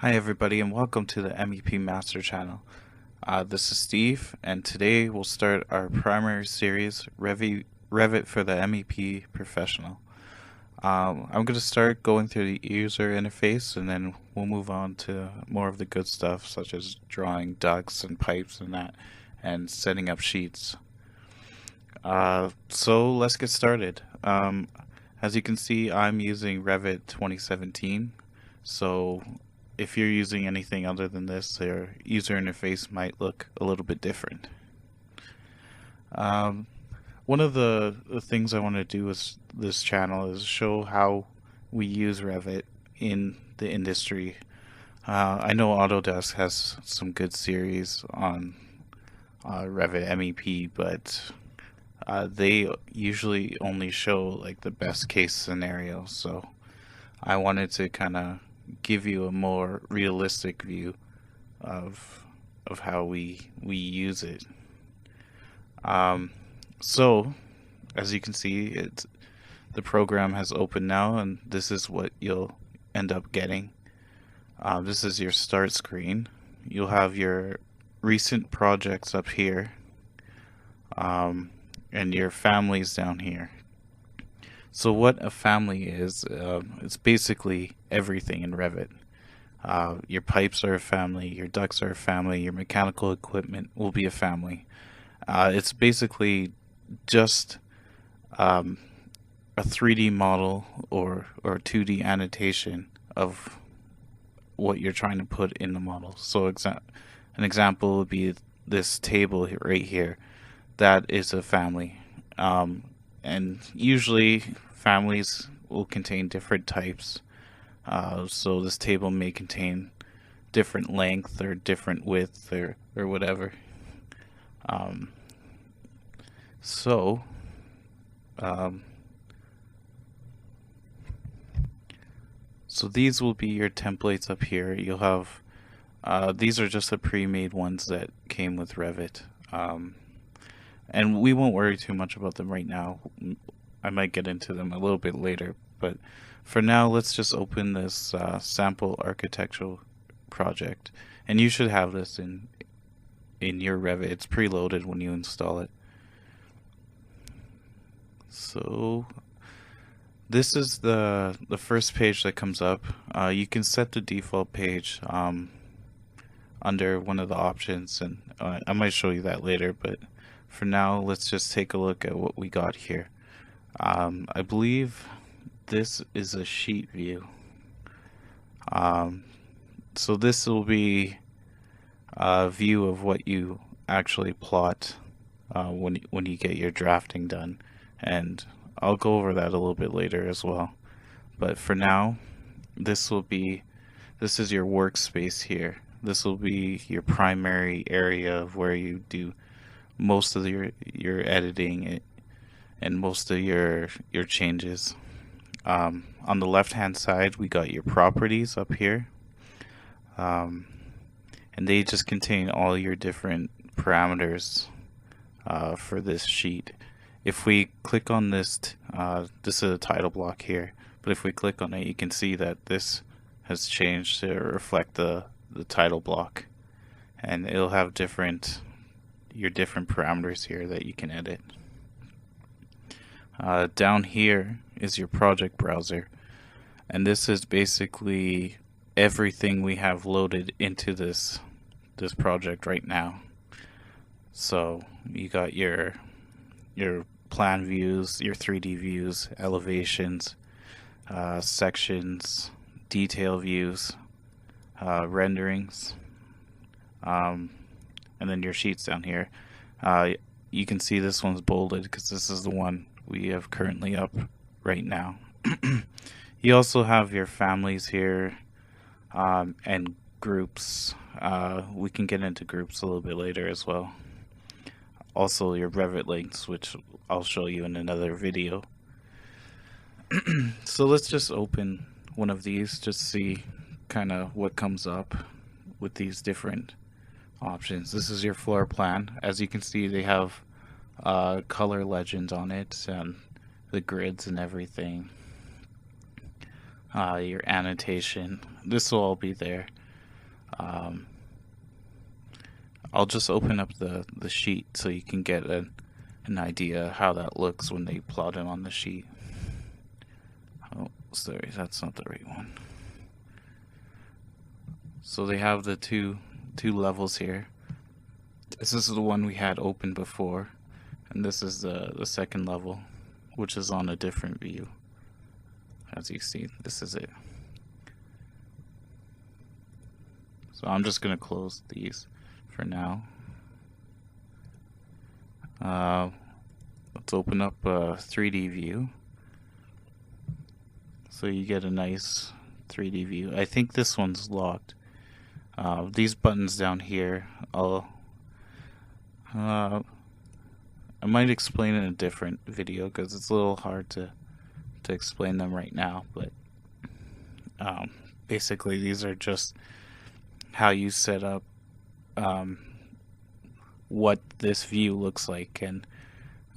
Hi everybody and welcome to the MEP Master Channel. This is Steve and today we'll start our primary series, Revit for the MEP Professional. I'm going to start going through the user interface and then we'll move on to more of the good stuff such as drawing ducts and pipes and that and setting up sheets. So let's get started. As you can see, I'm using Revit 2017. So if you're using anything other than this, their user interface might look a little bit different. One of the things I want to do with this channel is show how we use Revit in the industry. I know Autodesk has some good series on Revit MEP, but they usually only show like the best case scenario. So I wanted to kind of give you a more realistic view of how we use it. So as you can see, the program has opened now, and this is what you'll end up getting. This is your start screen. You'll have your recent projects up here, and your families down here. So what a family is, it's basically everything in Revit. Your pipes are a family, your ducts are a family, your mechanical equipment will be a family. It's basically just a 3D model or 2D annotation of what you're trying to put in the model. So an example would be this table right here. That is a family. And usually families will contain different types. So this table may contain different length or different width or whatever. So these will be your templates up here. You'll have these are just the pre-made ones that came with Revit. And we won't worry too much about them right now. I might get into them a little bit later, but for now let's just open this sample architectural project, and you should have this in your Revit. It's preloaded when you install it. So this is the first page that comes up. You can set the default page under one of the options, and I might show you that later, but for now let's just take a look at what we got here. I believe this is a sheet view. So this will be a view of what you actually plot when you get your drafting done, and I'll go over that a little bit later as well. But for now, this is your workspace here. This will be your primary area of where you do most of your editing and most of your changes. On the left hand side, we got your properties up here, and they just contain all your different parameters for this sheet. If we click on this, this is a title block here, but if we click on it, you can see that this has changed to reflect the title block, and it'll have your different parameters here that you can edit. Down here is your project browser, and this is basically everything we have loaded into this project right now. So you got your plan views, your 3D views, elevations, sections, detail views, renderings, and then your sheets down here. You can see this one's bolded because this is the one we have currently up right now. You also have your families here, and groups. We can get into groups a little bit later as well. Also your Revit links, which I'll show you in another video. So let's just open one of these, just see kind of what comes up with these different options. This is your floor plan. As you can see, they have color legends on it and the grids and everything. Your annotation, this will all be there. Um, I'll just open up the sheet so you can get an idea how that looks when they plot it on the sheet. Oh, sorry, that's not the right one. So they have the two levels here. This is the one we had open before, and this is the second level, which is on a different view. As you see, this is it. So I'm just gonna close these for now. Let's open up a 3D view. So you get a nice 3D view. I think this one's locked. These buttons down here, I might explain in a different video because it's a little hard to explain them right now. But basically, these are just how you set up what this view looks like, and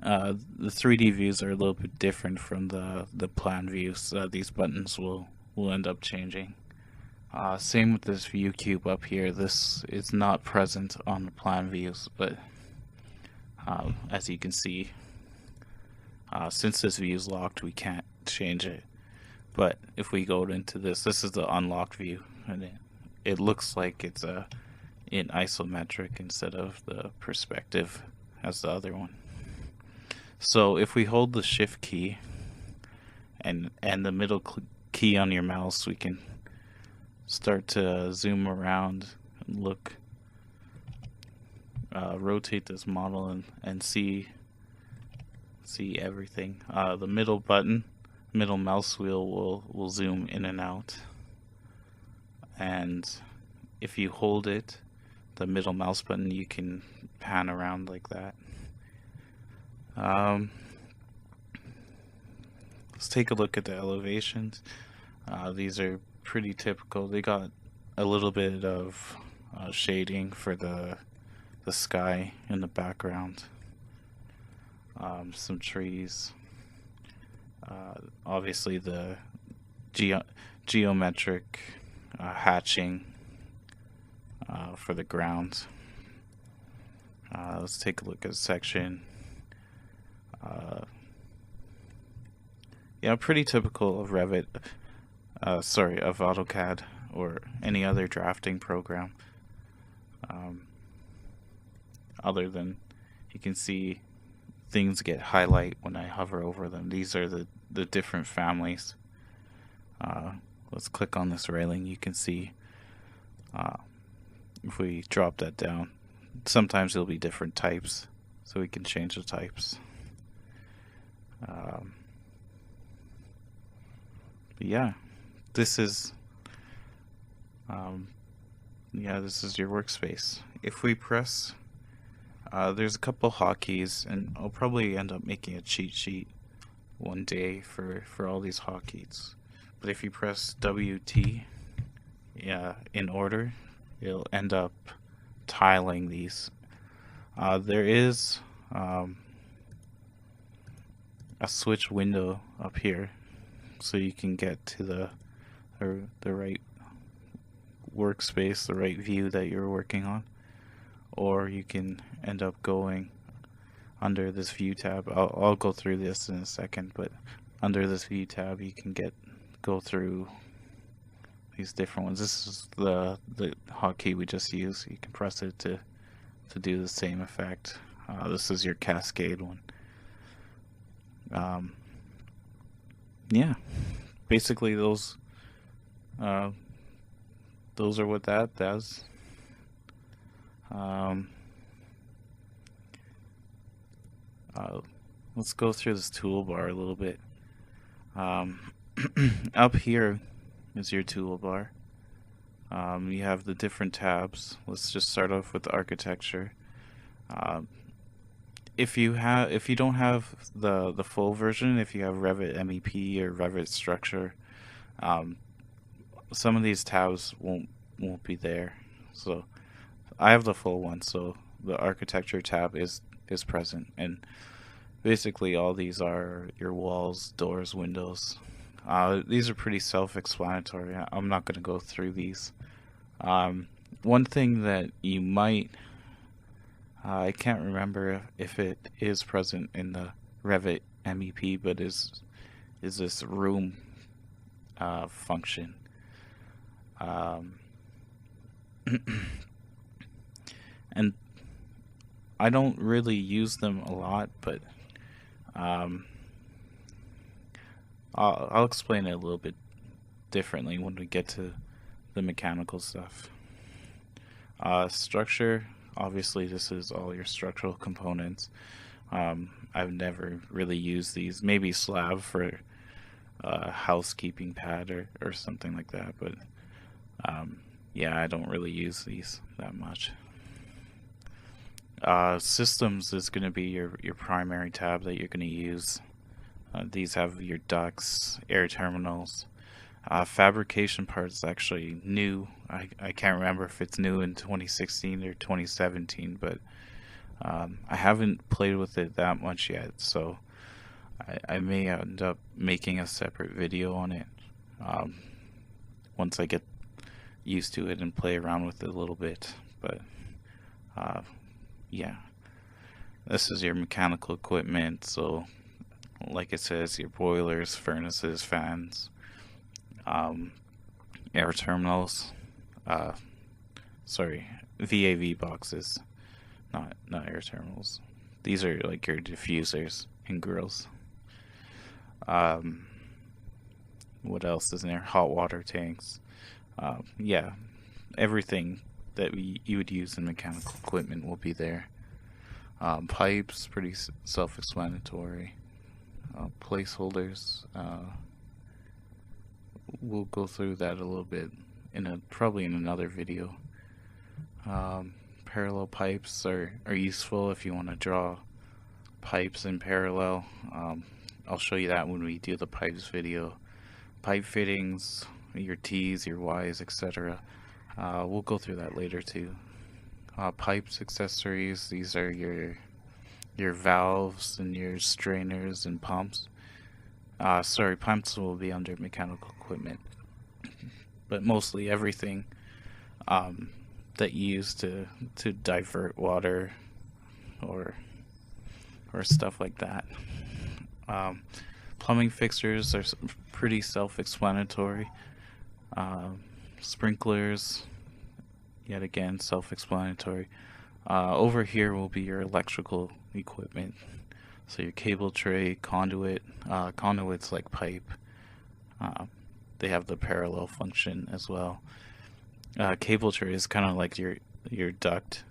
the 3D views are a little bit different from the plan views. These buttons will end up changing. Same with this view cube up here. This is not present on the plan views, but as you can see, since this view is locked, we can't change it. But if we go into this is the unlocked view, and it looks like it's in isometric instead of the perspective as the other one. So if we hold the shift key and the middle key on your mouse, we can start to zoom around and look, rotate this model and see everything. The middle mouse wheel will zoom in and out, and if you hold it, the middle mouse button, you can pan around like that. Let's take a look at the elevations. These are pretty typical. They got a little bit of shading for the sky in the background. Some trees. Obviously the geometric hatching for the ground. Let's take a look at section. Yeah, pretty typical of Revit. Of AutoCAD or any other drafting program. Other than you can see things get highlight when I hover over them. These are the different families. Let's click on this railing. You can see if we drop that down, sometimes there'll be different types, so we can change the types. But yeah, this is this is your workspace. If we press, there's a couple hotkeys, and I'll probably end up making a cheat sheet one day for all these hotkeys. But if you press WT, in order, it'll end up tiling these. There is a switch window up here, so you can get to the right workspace, the right view that you're working on, or you can end up going under this view tab. I'll go through this in a second, but under this view tab you can go through these different ones. This is the hotkey we just used. You can press it to do the same effect. This is your cascade one. Yeah, basically those are what that does. Let's go through this toolbar a little bit. Up here is your toolbar. You have the different tabs. Let's just start off with the architecture. If you don't have the full version, if you have Revit MEP or Revit Structure, some of these tabs won't be there. So I have the full one, so the architecture tab is present, and basically all these are your walls, doors, windows. These are pretty self-explanatory. I'm not going to go through these. One thing that you might, I can't remember if it is present in the Revit MEP, but is this room function. And I don't really use them a lot, but I'll explain it a little bit differently when we get to the mechanical stuff. Structure, obviously this is all your structural components. I've never really used these, maybe slab for a housekeeping pad or something like that, but yeah, I don't really use these that much. Systems is going to be your primary tab that you're going to use. These have your ducts, air terminals. Fabrication parts actually new. I can't remember if it's new in 2016 or 2017, but I haven't played with it that much yet, so I may end up making a separate video on it once I get used to it and play around with it a little bit. But yeah, this is your mechanical equipment. So like it says, your boilers, furnaces, fans, air terminals, sorry, VAV boxes, not air terminals. These are like your diffusers and grills. What else is in there? Hot water tanks. Yeah, everything that you would use in mechanical equipment will be there. Pipes, pretty self-explanatory. Placeholders, we'll go through that a little bit probably in another video. Parallel pipes are useful if you want to draw pipes in parallel. I'll show you that when we do the pipes video. Pipe fittings, your T's, your Y's, etc. We'll go through that later too. Pipes accessories, these are your valves and your strainers and pumps. Sorry, pumps will be under mechanical equipment, but mostly everything that you use to divert water or stuff like that. Plumbing fixtures are pretty self-explanatory. Sprinklers, yet again, self-explanatory. Over here will be your electrical equipment. So your cable tray, conduit, conduits like pipe. They have the parallel function as well. Cable tray is kind of like your duct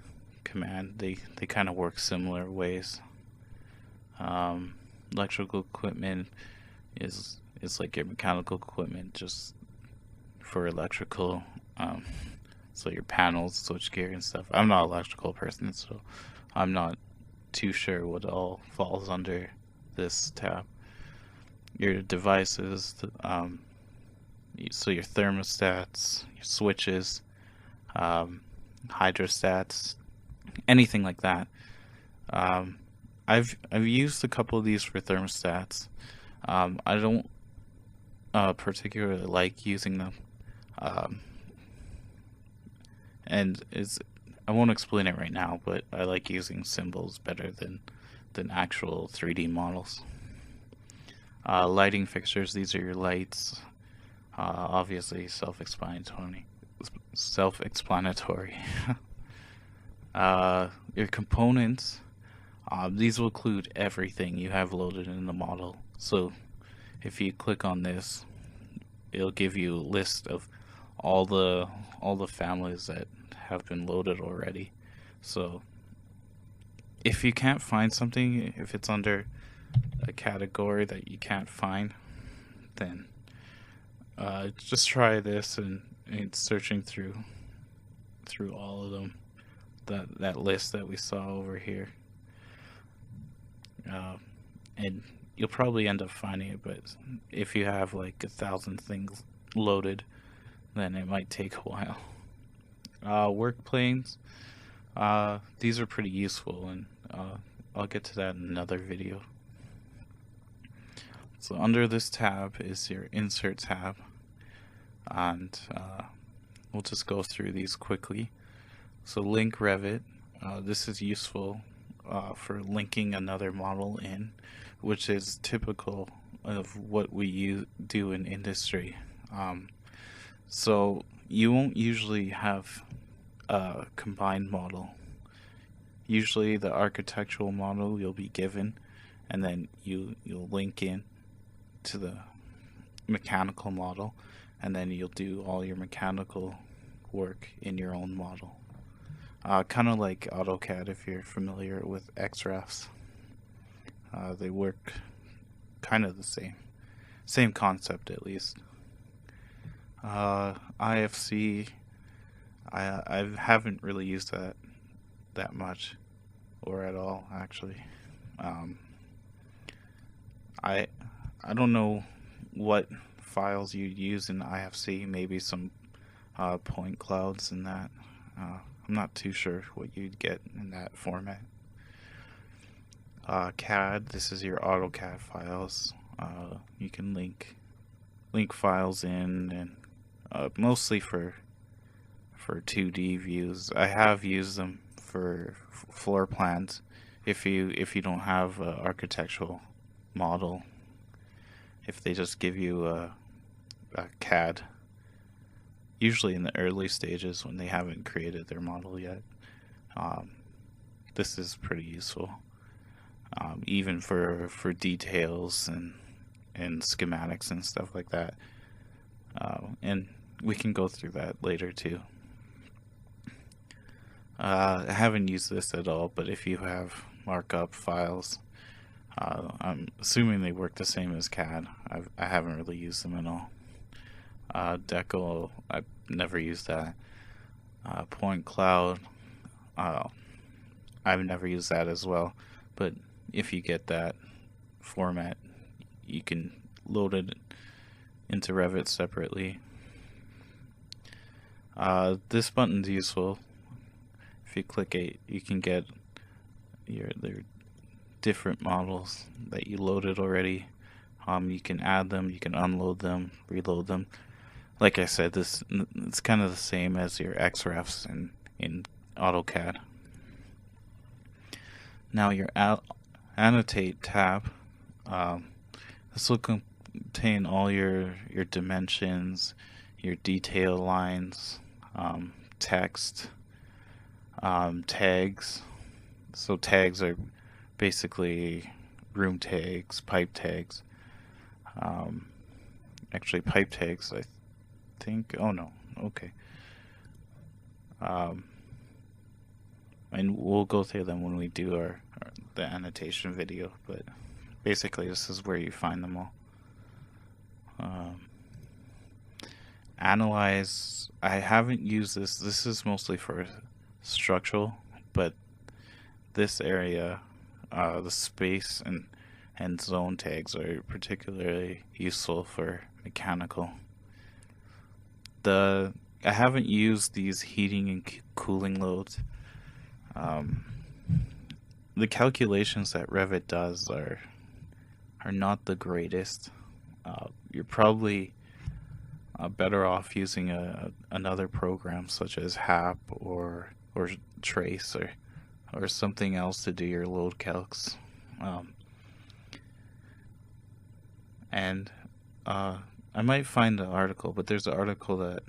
command. They kind of work similar ways. Electrical equipment is like your mechanical equipment, just for electrical. So your panels, switchgear and stuff. I'm not an electrical person, so I'm not too sure what all falls under this tab. Your devices, so your thermostats, your switches, hydrostats, anything like that. I've used a couple of these for thermostats. I don't particularly like using them. And I won't explain it right now, but I like using symbols better than actual 3D models. Lighting fixtures, these are your lights. Obviously self-explanatory. Your components, these will include everything you have loaded in the model. So if you click on this, it'll give you a list of all the families that have been loaded already. So if you can't find something, if it's under a category that you can't find, then just try this and searching through all of them, that list that we saw over here, and you'll probably end up finding it. But if you have like 1,000 things loaded, then it might take a while. Work planes, these are pretty useful, and I'll get to that in another video. So under this tab is your insert tab, and we'll just go through these quickly. So link Revit. This is useful for linking another model in, which is typical of what we do in industry. So you won't usually have a combined model. Usually the architectural model you'll be given, and then you'll link in to the mechanical model, and then you'll do all your mechanical work in your own model. Kind of like AutoCAD, if you're familiar with XREFs. They work kind of the same concept at least. IFC, I haven't really used that much, or at all actually. I don't know what files you use in IFC. Maybe some point clouds in that. I'm not too sure what you'd get in that format. CAD, this is your AutoCAD files. You can link files in, and mostly for 2D views. I have used them for floor plans if you don't have an architectural model. If they just give you a CAD, usually in the early stages when they haven't created their model yet, this is pretty useful. Even for details and schematics and stuff like that. And we can go through that later too. I haven't used this at all, but if you have markup files, I'm assuming they work the same as CAD. I haven't really used them at all. Deco, I've never used that. Point cloud, I've never used that as well, but if you get that format, you can load it into Revit separately. This button's useful. If you click it, you can get your different models that you loaded already. You can add them, you can unload them, reload them. Like I said, it's kind of the same as your XREFs in AutoCAD. Now your Annotate tab. This will contain all your dimensions, your detail lines, text, tags. So tags are basically room tags, pipe tags. Actually, pipe tags, I think. Oh no, okay. And we'll go through them when we do the annotation video, but basically this is where you find them all. Analyze, I haven't used this. This is mostly for structural, but this area, the space and zone tags are particularly useful for mechanical. I haven't used these heating and cooling loads. The calculations that Revit does are not the greatest. You're probably better off using another program such as HAP or Trace or something else to do your load calcs. I might find the article, but there's an article that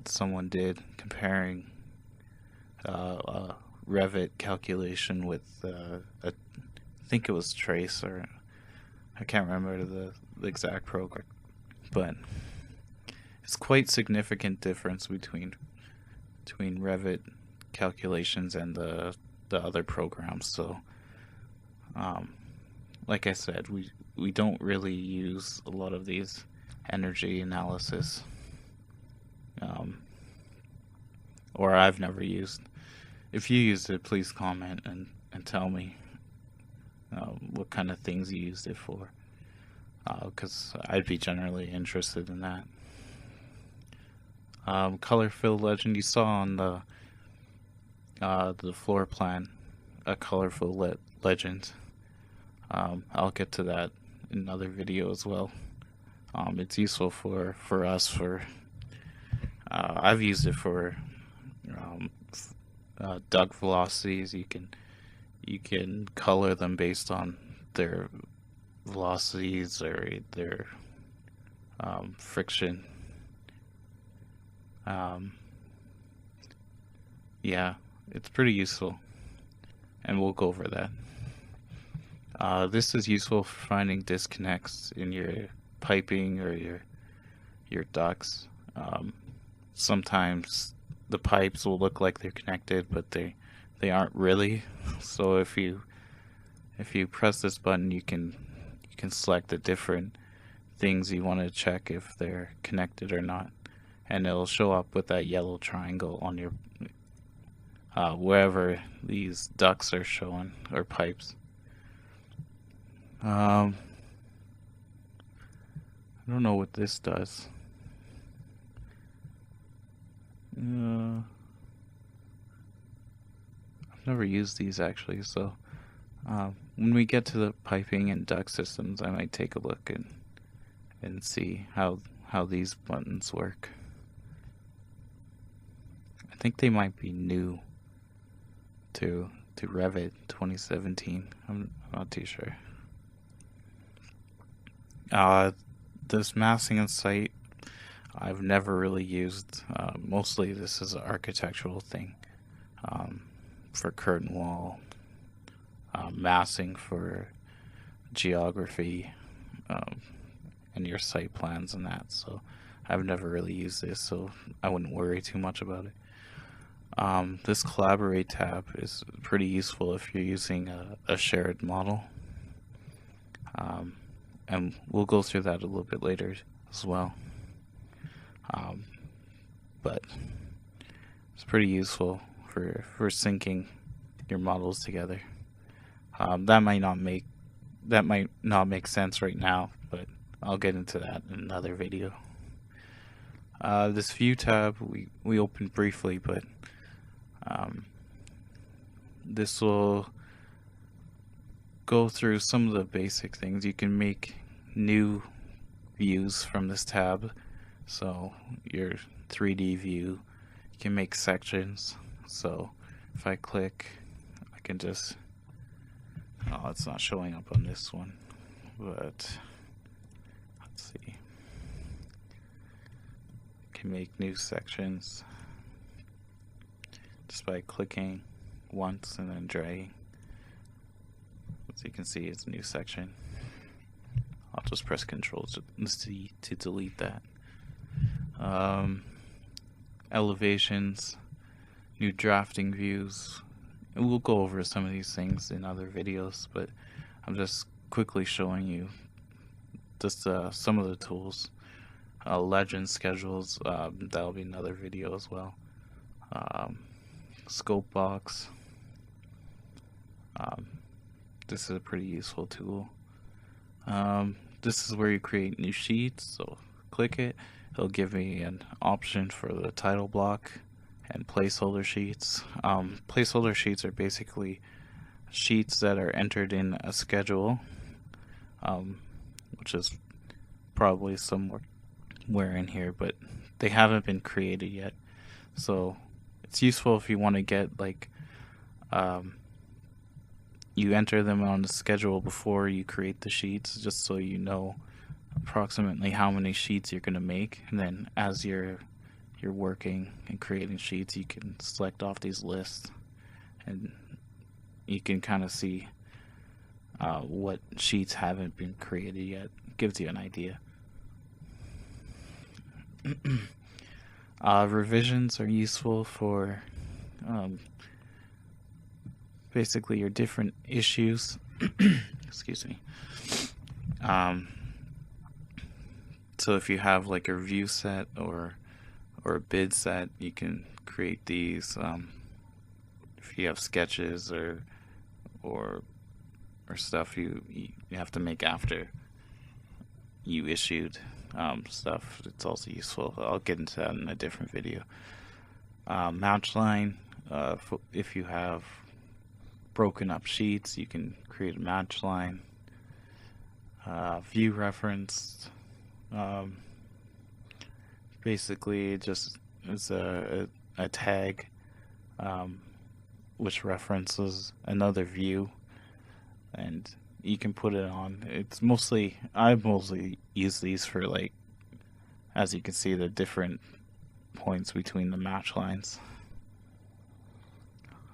someone did comparing Revit calculation with I think it was Trace, or I can't remember the exact program, but it's quite significant difference between Revit calculations and the other programs. So like I said, we don't really use a lot of these energy analysis, or I've never used. If you used it, please comment and tell me what kind of things you used it for, because I'd be generally interested in that. Color fill legend, you saw on the floor plan a color fill legend. I'll get to that in another video as well. It's useful for us for I've used it for um, duct velocities. You can color them based on their velocities or their friction. Um, yeah, it's pretty useful, and we'll go over that. This is useful for finding disconnects in your piping or your ducts. Sometimes the pipes will look like they're connected, but they aren't really. So if you press this button, you can select the different things you want to check if they're connected or not, and it'll show up with that yellow triangle on your wherever these ducts are showing or pipes. I don't know what this does. I've never used these actually, so when we get to the piping and duct systems, I might take a look and see how these buttons work. I think they might be new to Revit 2017. I'm not too sure. This massing and site I've never really used. Mostly this is an architectural thing, for curtain wall, massing for geography, and your site plans and that. So I've never really used this, so I wouldn't worry too much about it. This Collaborate tab is pretty useful if you're using a shared model. And we'll go through that a little bit later as well. But it's pretty useful for syncing your models together. That might not make sense right now, but I'll get into that in another video. This View tab we opened briefly, but this will go through some of the basic things. You can make new views from this tab. So your 3D view, you can make sections. So if I click, I can just, oh, it's not showing up on this one, but let's see. I can make new sections just by clicking once and then dragging. So you can see it's a new section. I'll just press Control C to delete that. Elevations, new drafting views. And we'll go over some of these things in other videos, but I'm just quickly showing you just some of the tools. Legend schedules, that'll be another video as well. Scope box. This is a pretty useful tool. This is where you create new sheets, so click it. It'll give me an option for the title block and placeholder sheets. Placeholder sheets are basically sheets that are entered in a schedule, which is probably somewhere in here, but they haven't been created yet. So it's useful if you want to get like you enter them on the schedule before you create the sheets, just so you know approximately how many sheets you're going to make, and then as you're working and creating sheets, you can select off these lists and you can kind of see what sheets haven't been created yet. It gives you an idea. Revisions are useful for basically your different issues. Excuse me. So if you have like a review set or a bid set, you can create these. If you have sketches or stuff you have to make after you issued stuff, it's also useful. I'll get into that in a different video. Match line, if you have broken up sheets, you can create a match line. View reference, basically just is a tag which references another view, and you can put it on. I mostly use these for, like, as you can see, the different points between the match lines.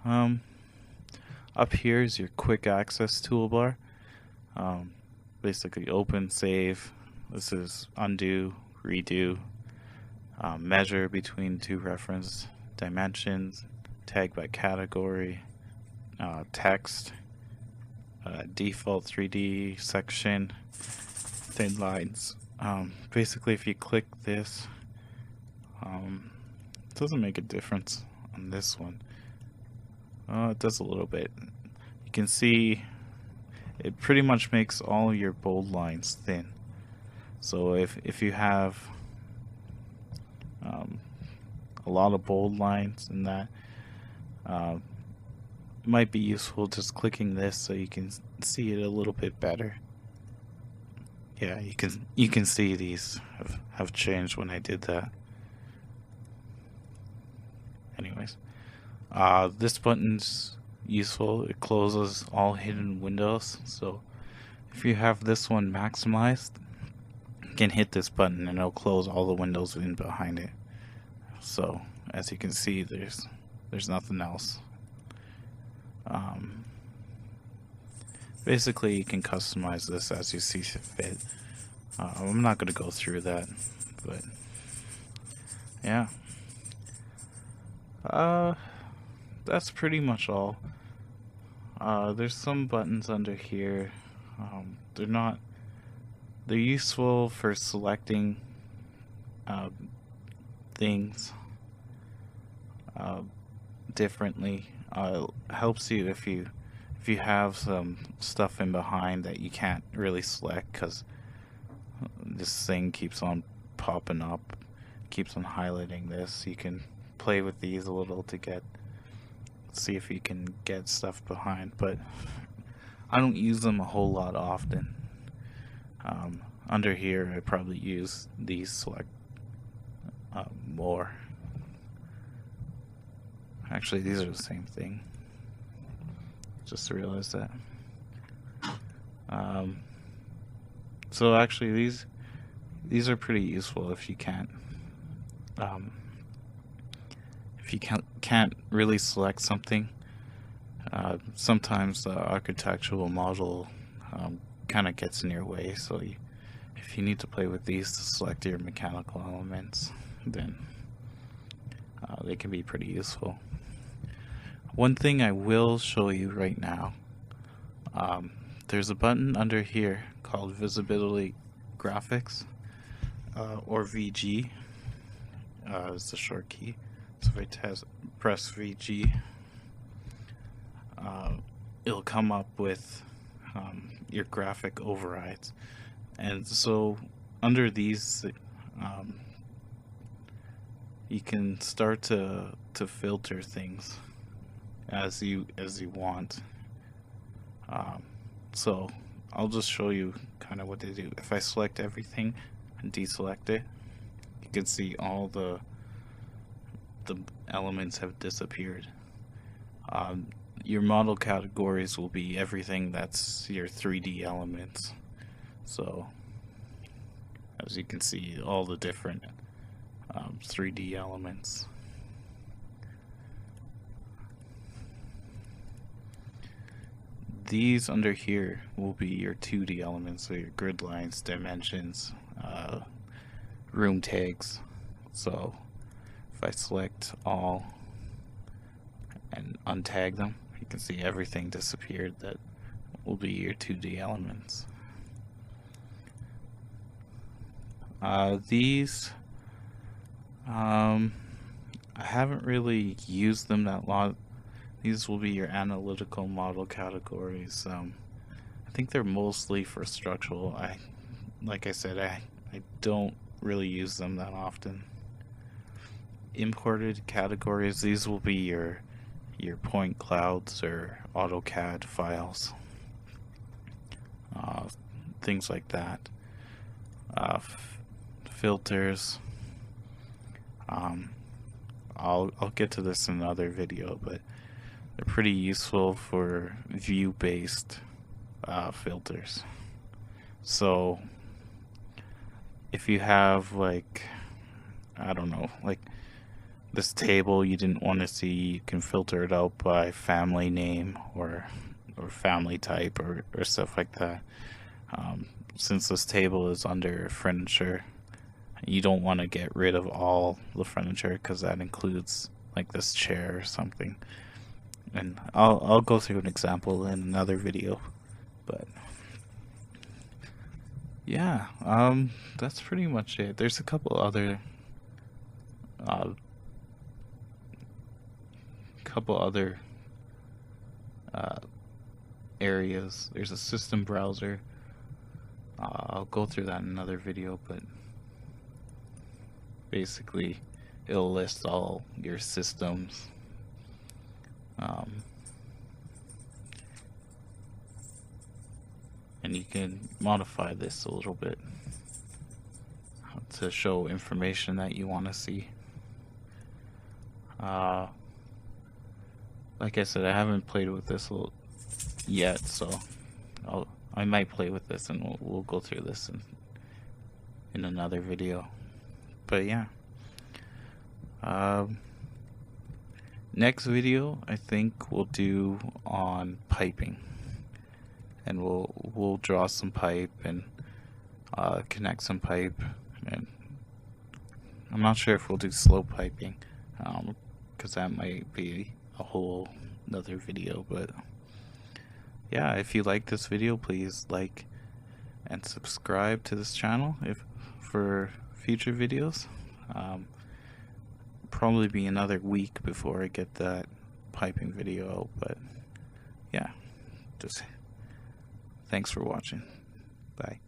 Up here is your quick access toolbar. Basically open, save. This is undo, redo, measure between two reference dimensions, tag by category, text, default 3D section, thin lines. Basically, if you click this, it doesn't make a difference on this one. It does a little bit. You can see it pretty much makes all your bold lines thin. So if you have a lot of bold lines in that, it might be useful just clicking this so you can see it a little bit better. Yeah, you can see these have changed when I did that. Anyways, this button's useful. It closes all hidden windows. So if you have this one maximized, you can hit this button and it'll close all the windows in behind it. So as you can see, there's nothing else. Basically, you can customize this as you see fit. I'm not going to go through that, but yeah. That's pretty much all. There's some buttons under here. They're useful for selecting things differently. Helps you if you have some stuff in behind that you can't really select because this thing keeps on popping up, keeps on highlighting this. You can play with these a little to see if you can get stuff behind, but I don't use them a whole lot often. Under here I probably use these select more. Actually, these are the same thing. Just realized that. So actually these are pretty useful if you can't really select something. Sometimes the architectural model kind of gets in your way, so if you need to play with these to select your mechanical elements, then they can be pretty useful. One thing I will show you right now, there's a button under here called Visibility Graphics, or VG is the short key. So if I press VG, it'll come up with your graphic overrides, and so under these you can start to filter things as you want. So I'll just show you kind of what they do. If I select everything and deselect it, you can see all the elements have disappeared. Your model categories will be everything that's your 3D elements. So as you can see, all the different 3D elements. These under here will be your 2D elements, so your grid lines, dimensions, room tags. So if I select all and untag them, you can see everything disappeared. That will be your 2D elements. These I haven't really used them that lot. These will be your analytical model categories. I think they're mostly for structural. Like I said, I don't really use them that often. Imported categories, these will be your point clouds or AutoCAD files, things like that. Filters, I'll get to this in another video, but they're pretty useful for view-based filters. So if you have, like, I don't know, like this table you didn't want to see, you can filter it out by family name or family type or stuff like that. Since this table is under furniture, you don't want to get rid of all the furniture because that includes like this chair or something. And I'll go through an example in another video, but yeah, that's pretty much it. There's a couple other uh, uh, areas. There's a system browser. I'll go through that in another video, but basically it'll list all your systems. And you can modify this a little bit to show information that you want to see. Like I said, I haven't played with this yet, so I might play with this, and we'll go through this in another video. But yeah, next video I think we'll do on piping, and we'll draw some pipe and connect some pipe, and I'm not sure if we'll do slope piping, because that might be a whole another video. But yeah, if you like this video, please like and subscribe to this channel for future videos. Probably be another week before I get that piping video out, but yeah, just thanks for watching. Bye.